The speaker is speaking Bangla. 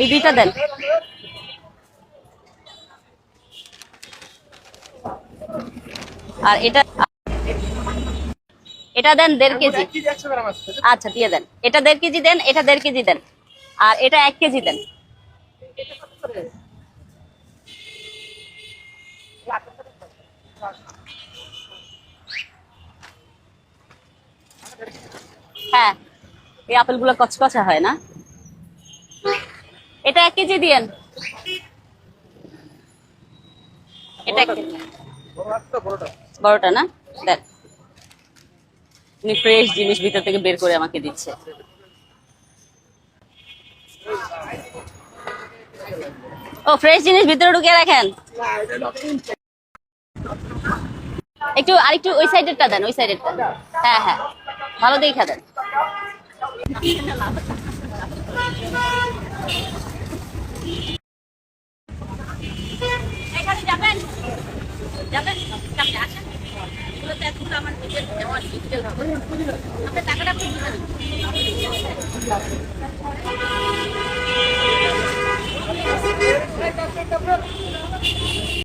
এই দুইটা দেন। আর এটা এটা দেন 1.5 কেজি। আচ্ছা দিয়ে দেন, এটা 1.5 কেজি দেন, এটা 1.5 কেজি দেন, আর এটা 1 কেজি দেন। হ্যাঁ, এই আপেলগুলো কচকচা হয় না। এটা 1 কেজি দিয়েন। এটা 1 কেজি। বড়টা না, দেন। উনি ফ্রেশ জিনিস ভিতর থেকে বের করে আমাকে দিচ্ছে। ও ফ্রেশ জিনিস ভিতরে ঢুকিয়ে রাখেন। একটু আরেকটু ওই সাইডেরটা দেন, ওই সাইডেরটা। হ্যাঁ হ্যাঁ, ভালো দেখা দেন। এখানে যাবেন, যাবেন সামনে আসেন। এগুলো তো এখন আমার নিজের নেওয়ার ডিটেল হবে। আপনি টাকাটা আপনি দিবেন।